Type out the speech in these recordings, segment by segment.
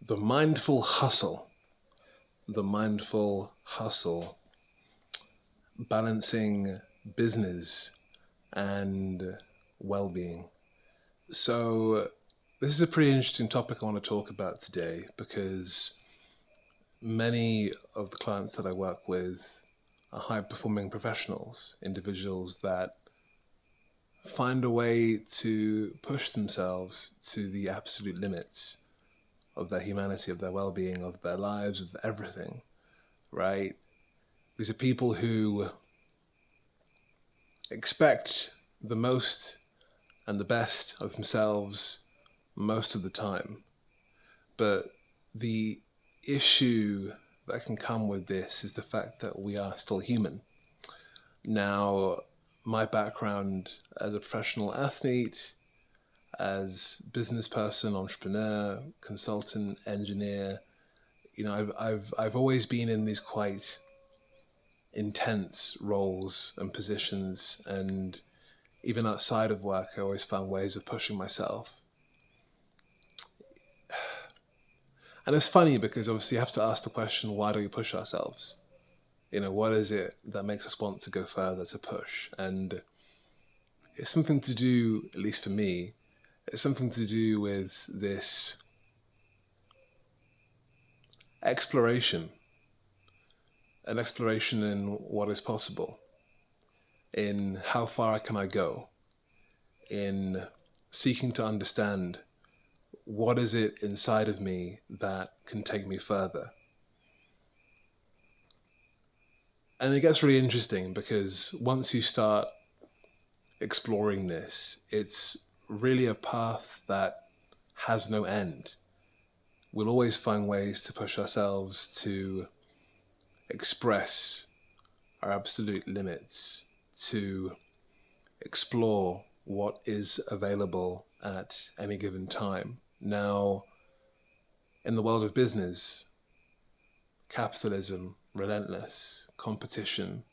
The mindful hustle, the mindful hustle, balancing business and well-being. So this is a pretty interesting topic I want to talk about today because many of the clients that I work with are high-performing professionals, individuals that find a way to push themselves to the absolute limits of their humanity, of their well-being, of their lives, of everything, right? These are people who expect the most and the best of themselves most of the time. But the issue that can come with this is the fact that we are still human. Now, my background as a professional athlete, as business person, entrepreneur, consultant, engineer, I've always been in these quite intense roles and positions, and even outside of work, I always found ways of pushing myself. And it's funny because obviously you have to ask the question, why do we push ourselves? What is it that makes us want to go further, to push? And it's something to do, at least for me, it's something to do with this exploration, an exploration in what is possible, in how far can I go, in seeking to understand what is it inside of me that can take me further. And it gets really interesting because once you start exploring this, it's really a path that has no end. We'll always find ways to push ourselves to express our absolute limits, to explore what is available at any given time. Now, in the world of business, capitalism, relentless, competition,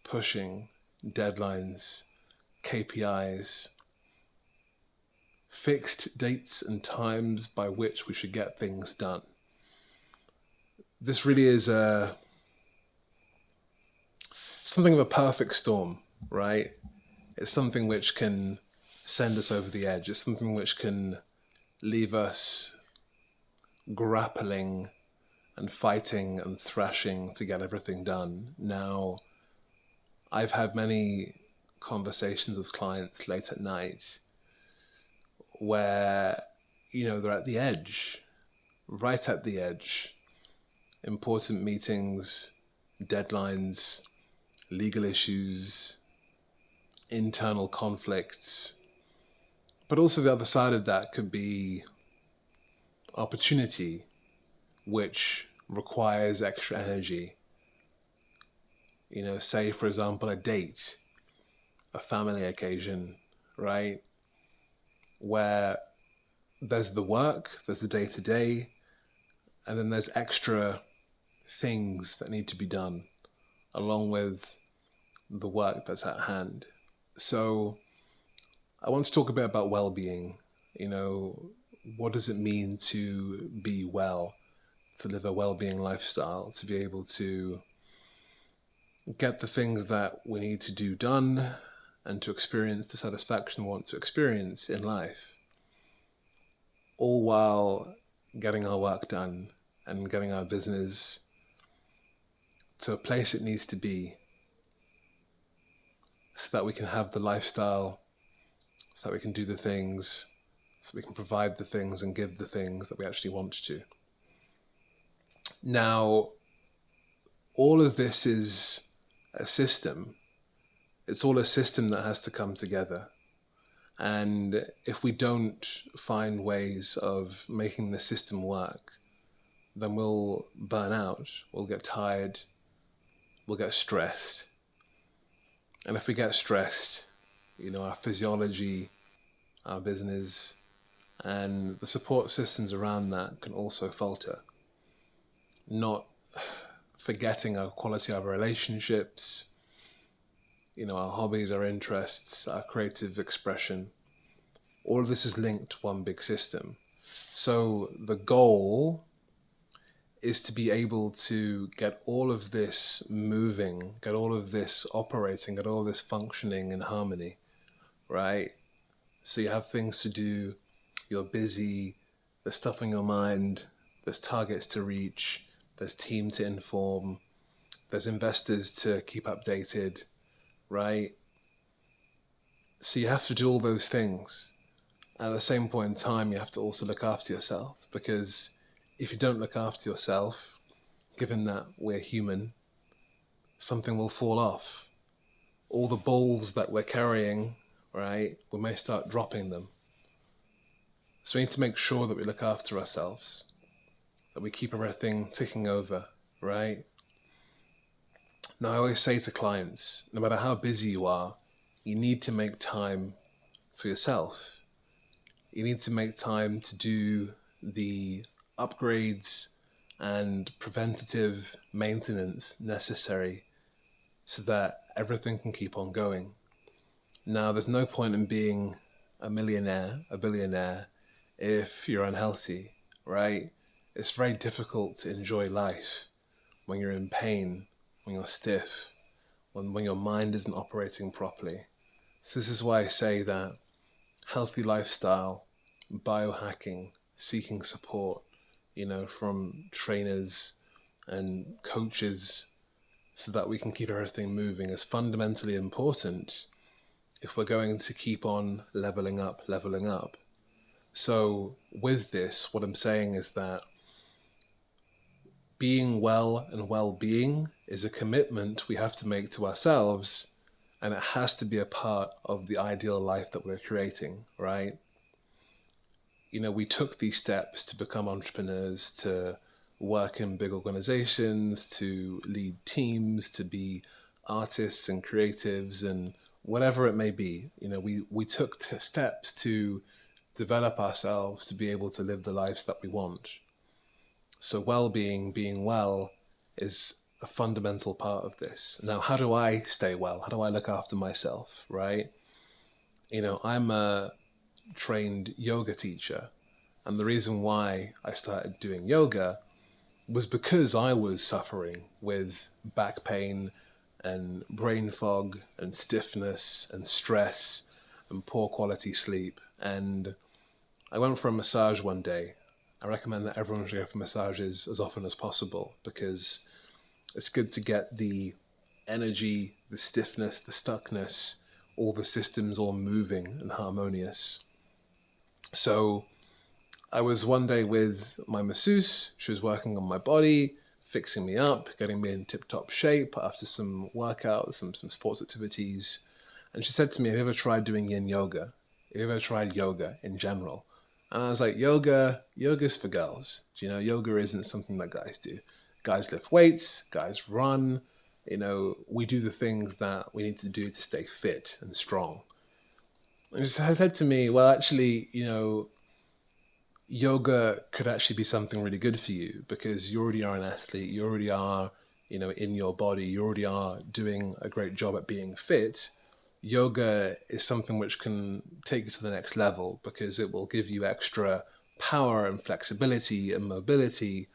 pushing, deadlines, KPIs, fixed dates and times by which we should get things done. This really is something of a perfect storm, right? It's something which can send us over the edge. It's something which can leave us grappling and fighting and thrashing to get everything done. Now, I've had many conversations with clients late at night where, they're at the edge, right at the edge. Important meetings, deadlines, legal issues, internal conflicts. But also the other side of that could be opportunity, which requires extra energy. Say, for example, a date, a family occasion, right? Where there's the work, there's the day-to-day, and then there's extra things that need to be done along with the work that's at hand. So I want to talk a bit about well-being. What does it mean to be well, to live a well-being lifestyle, to be able to get the things that we need to do done and to experience the satisfaction we want to experience in life, all while getting our work done and getting our business to a place it needs to be so that we can have the lifestyle, so that we can do the things, so we can provide the things and give the things that we actually want to. Now, all of this is a system. It's all a system that has to come together. And if we don't find ways of making the system work, then we'll burn out, we'll get tired, we'll get stressed. And if we get stressed, our physiology, our business, and the support systems around that can also falter. Not forgetting our quality of our relationships, our hobbies, our interests, our creative expression. All of this is linked to one big system. So the goal is to be able to get all of this moving, get all of this operating, get all of this functioning in harmony, right? So you have things to do, you're busy, there's stuff on your mind, there's targets to reach, there's team to inform, there's investors to keep updated, right? So you have to do all those things. At the same point in time, you have to also look after yourself, because if you don't look after yourself, given that we're human, something will fall off. All the balls that we're carrying, right, we may start dropping them. So we need to make sure that we look after ourselves, that we keep everything ticking over, right? Now, I always say to clients, no matter how busy you are, you need to make time for yourself. You need to make time to do the upgrades and preventative maintenance necessary so that everything can keep on going. Now, there's no point in being a millionaire, a billionaire, if you're unhealthy, right? It's very difficult to enjoy life when you're in pain, when you're stiff, when your mind isn't operating properly. So this is why I say that healthy lifestyle, biohacking, seeking support, from trainers and coaches so that we can keep everything moving is fundamentally important if we're going to keep on leveling up, leveling up. So with this, what I'm saying is that being well and well-being is a commitment we have to make to ourselves, and it has to be a part of the ideal life that we're creating, right? We took these steps to become entrepreneurs, to work in big organizations, to lead teams, to be artists and creatives and whatever it may be. We took steps to develop ourselves to be able to live the lives that we want. So well-being, being well, is a fundamental part of this. Now, how do I stay well? How do I look after myself, right? I'm a trained yoga teacher, and the reason why I started doing yoga was because I was suffering with back pain and brain fog and stiffness and stress and poor quality sleep. And I went for a massage one day. I recommend that everyone should go for massages as often as possible, because it's good to get the energy, the stiffness, the stuckness, all the systems all moving and harmonious. So I was one day with my masseuse. She was working on my body, fixing me up, getting me in tip-top shape after some workouts, some sports activities. And she said to me, have you ever tried doing yin yoga? Have you ever tried yoga in general? And I was like, yoga's for girls. Yoga isn't something that guys do. Guys lift weights, guys run. We do the things that we need to do to stay fit and strong. And she said to me, well, actually, yoga could actually be something really good for you, because you already are an athlete, you already are, in your body, you already are doing a great job at being fit. Yoga is something which can take you to the next level, because it will give you extra power and flexibility and mobility.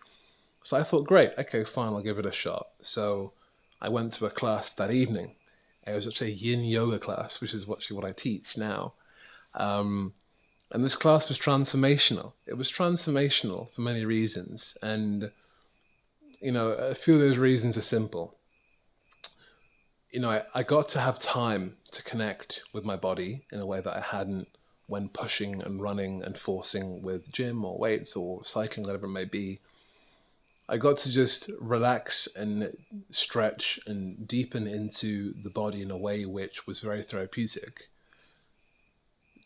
So I thought, great, okay, fine, I'll give it a shot. So I went to a class that evening. It was actually a yin yoga class, which is actually what I teach now. And this class was transformational. It was transformational for many reasons. And, a few of those reasons are simple. I got to have time to connect with my body in a way that I hadn't when pushing and running and forcing with gym or weights or cycling, whatever it may be. I got to just relax and stretch and deepen into the body in a way which was very therapeutic.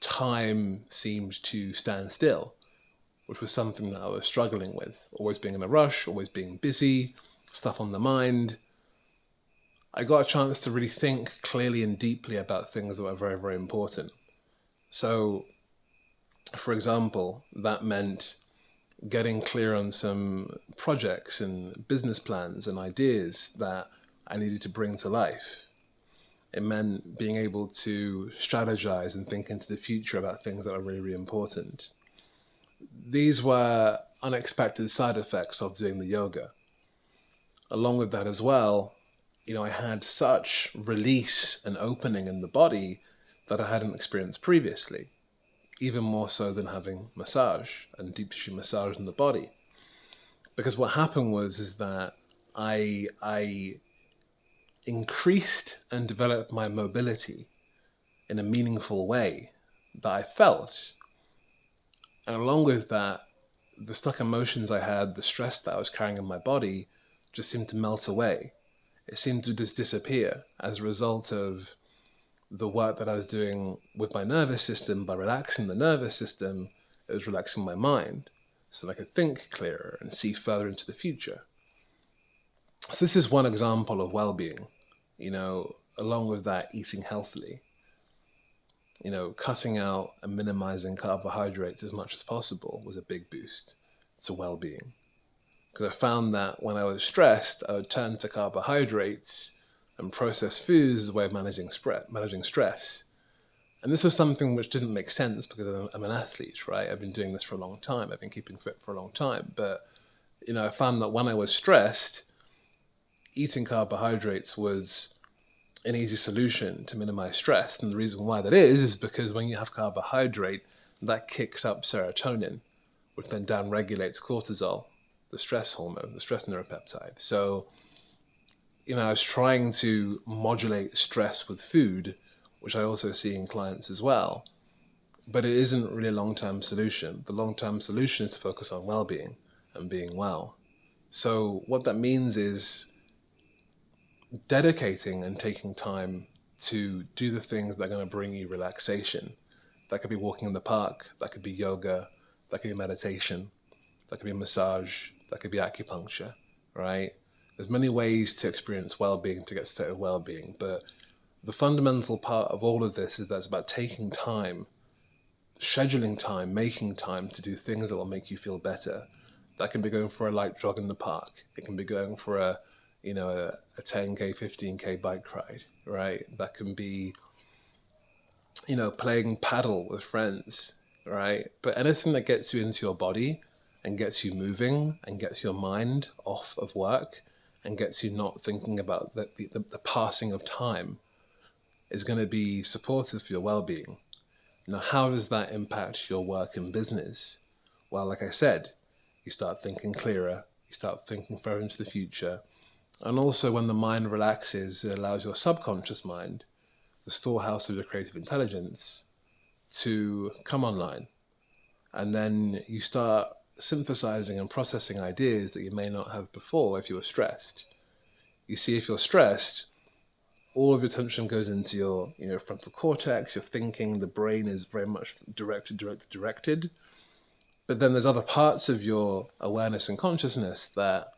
Time seemed to stand still, which was something that I was struggling with. Always being in a rush, always being busy, stuff on the mind. I got a chance to really think clearly and deeply about things that were very, very important. So, for example, that meant getting clear on some projects and business plans and ideas that I needed to bring to life. It meant being able to strategize and think into the future about things that are really, really important. These were unexpected side effects of doing the yoga. Along with that as well, I had such release and opening in the body that I hadn't experienced previously, even more so than having massage and deep tissue massage in the body. Because what happened is that I increased and developed my mobility in a meaningful way that I felt. And along with that, the stuck emotions I had, the stress that I was carrying in my body just seemed to melt away. It seemed to just disappear as a result of the work that I was doing with my nervous system. By relaxing the nervous system, it was relaxing my mind so that I could think clearer and see further into the future. So this is one example of well-being, along with that, eating healthily, cutting out and minimizing carbohydrates as much as possible was a big boost to well-being. Because I found that when I was stressed, I would turn to carbohydrates and processed foods as a way of managing stress. And this was something which didn't make sense because I'm an athlete, right? I've been doing this for a long time. I've been keeping fit for a long time. But, I found that when I was stressed, eating carbohydrates was an easy solution to minimize stress. And the reason why that is because when you have carbohydrate, that kicks up serotonin, which then downregulates cortisol, the stress hormone, the stress neuropeptide. So, I was trying to modulate stress with food, which I also see in clients as well. But it isn't really a long-term solution. The long-term solution is to focus on well-being and being well. So what that means is dedicating and taking time to do the things that are going to bring you relaxation. That could be walking in the park, that could be yoga, that could be meditation, that could be massage, that could be acupuncture, right? There's many ways to experience well-being, to get to a state of well-being, but the fundamental part of all of this is that it's about taking time, scheduling time, making time to do things that will make you feel better. That can be going for a light jog in the park. It can be going for a 10K, 15K bike ride, right? That can be, playing paddle with friends, right? But anything that gets you into your body and gets you moving and gets your mind off of work and gets you not thinking about the passing of time is going to be supportive for your well-being. Now, how does that impact your work and business? Well, like I said, you start thinking clearer, you start thinking further into the future. And also when the mind relaxes, it allows your subconscious mind, the storehouse of your creative intelligence, to come online. And then you start synthesizing and processing ideas that you may not have before if you were stressed. You see, if you're stressed, all of your attention goes into your frontal cortex, your thinking, the brain is very much directed. But then there's other parts of your awareness and consciousness that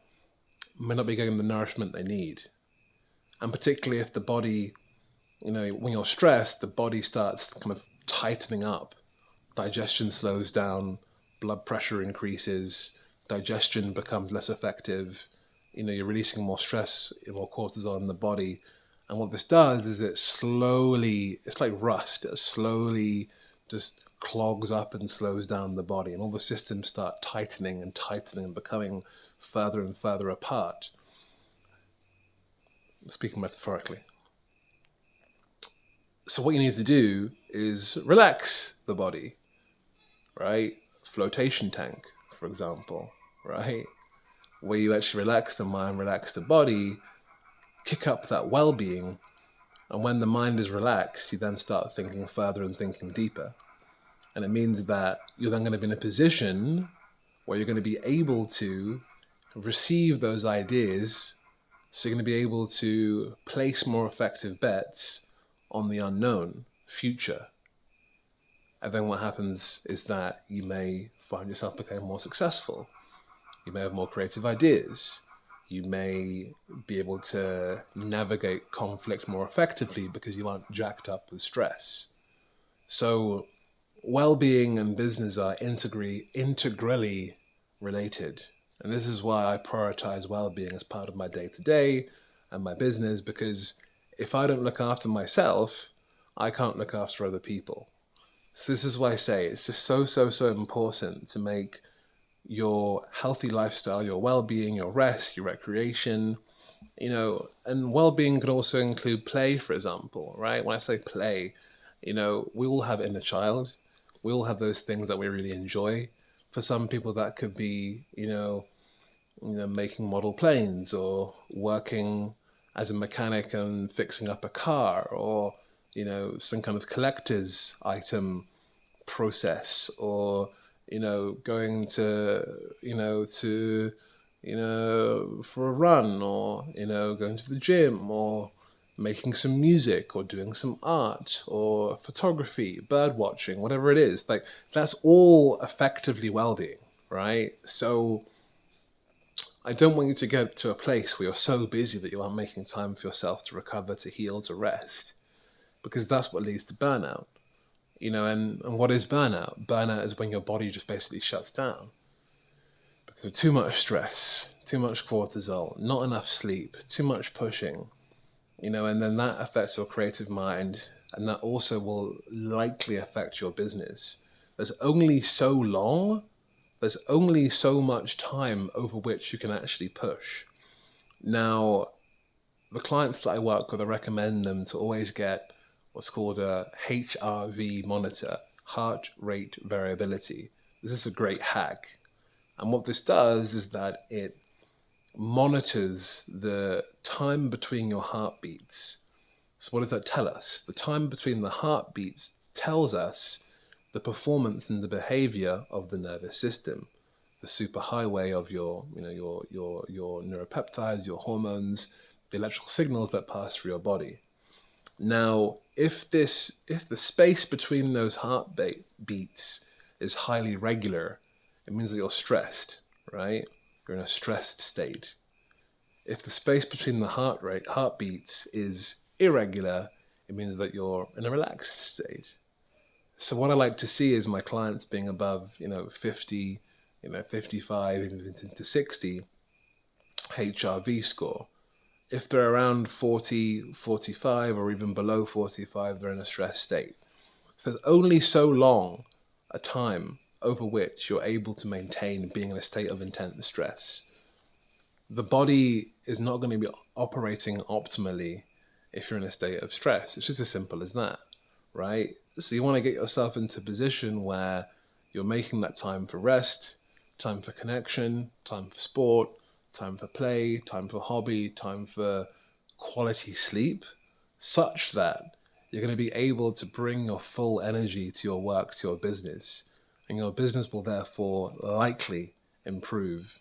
may not be getting the nourishment they need. And particularly if the body, when you're stressed, the body starts kind of tightening up. Digestion slows down, blood pressure increases, digestion becomes less effective. You're releasing more stress, more cortisol in the body. And what this does is it's like rust, it slowly just clogs up and slows down the body. And all the systems start tightening and becoming further and further apart. Speaking metaphorically. So what you need to do is relax the body, right? Flotation tank, for example, right? Where you actually relax the mind, relax the body, kick up that well-being, and when the mind is relaxed, you then start thinking further and thinking deeper. And it means that you're then going to be in a position where you're going to be able to receive those ideas, so you're going to be able to place more effective bets on the unknown future. And then what happens is that you may find yourself becoming more successful. You may have more creative ideas. You may be able to navigate conflict more effectively because you aren't jacked up with stress. So well-being and business are integrally related. And this is why I prioritize well-being as part of my day-to-day and my business, because if I don't look after myself, I can't look after other people. So this is why I say it's just so important to make your healthy lifestyle, your well-being, your rest, your recreation, and well-being could also include play, for example, right? When I say play, we all have inner child. We all have those things that we really enjoy. For some people, that could be, making model planes or working as a mechanic and fixing up a car or, some kind of collector's item process or, going for a run or, going to the gym or making some music or doing some art or photography, bird watching, whatever it is. Like that's all effectively well-being, right? So I don't want you to get to a place where you're so busy that you aren't making time for yourself to recover, to heal, to rest, because that's what leads to burnout. And what is burnout? Burnout is when your body just basically shuts down because of too much stress, too much cortisol, not enough sleep, too much pushing, and then that affects your creative mind, and that also will likely affect your business. There's only so long, there's only so much time over which you can actually push. Now, the clients that I work with, I recommend them to always get what's called a HRV monitor, heart rate variability. This is a great hack. And what this does is that it monitors the time between your heartbeats. So, what does that tell us? The time between the heartbeats tells us the performance and the behavior of the nervous system, the superhighway of your neuropeptides, your hormones, the electrical signals that pass through your body. Now, if the space between those heartbeats is highly regular, it means that you're stressed, right? You're in a stressed state. If the space between the heartbeats is irregular, it means that you're in a relaxed state. So what I like to see is my clients being above, 50, 55, even to 60 HRV score. If they're around 40, 45, or even below 45, they're in a stress state. So there's only so long a time over which you're able to maintain being in a state of intense stress. The body is not going to be operating optimally if you're in a state of stress. It's just as simple as that, right? So you want to get yourself into a position where you're making that time for rest, time for connection, time for sport, time for play, time for hobby, time for quality sleep, such that you're going to be able to bring your full energy to your work, to your business. And your business will therefore likely improve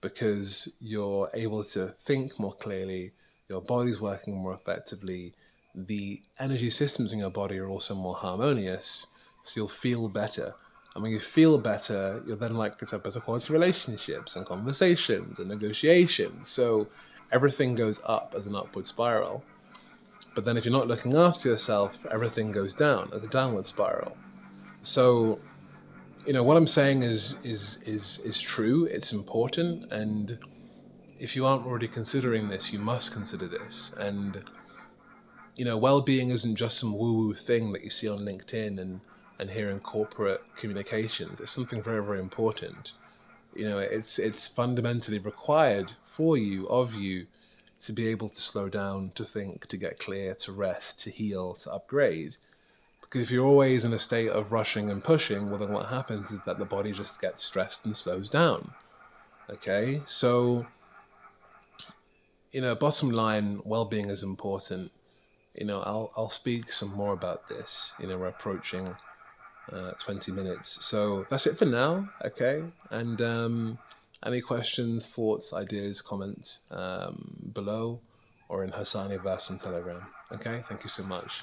because you're able to think more clearly, your body's working more effectively, the energy systems in your body are also more harmonious, so you'll feel better. And when you feel better, you're then likely to have better quality relationships and conversations and negotiations. So everything goes up as an upward spiral. But then if you're not looking after yourself, everything goes down as a downward spiral. So, what I'm saying is true, it's important, and if you aren't already considering this, you must consider this. And well-being isn't just some woo-woo thing that you see on LinkedIn and hear in corporate communications. It's something very, very important. It's fundamentally required for you, of you, to be able to slow down, to think, to get clear, to rest, to heal, to upgrade. Because if you're always in a state of rushing and pushing, well, then what happens is that the body just gets stressed and slows down. Okay, so bottom line, well-being is important. I'll speak some more about this. We're approaching 20 minutes, so that's it for now. Okay, and any questions, thoughts, ideas, comments below, or in Hassaniverse on Telegram. Okay, thank you so much.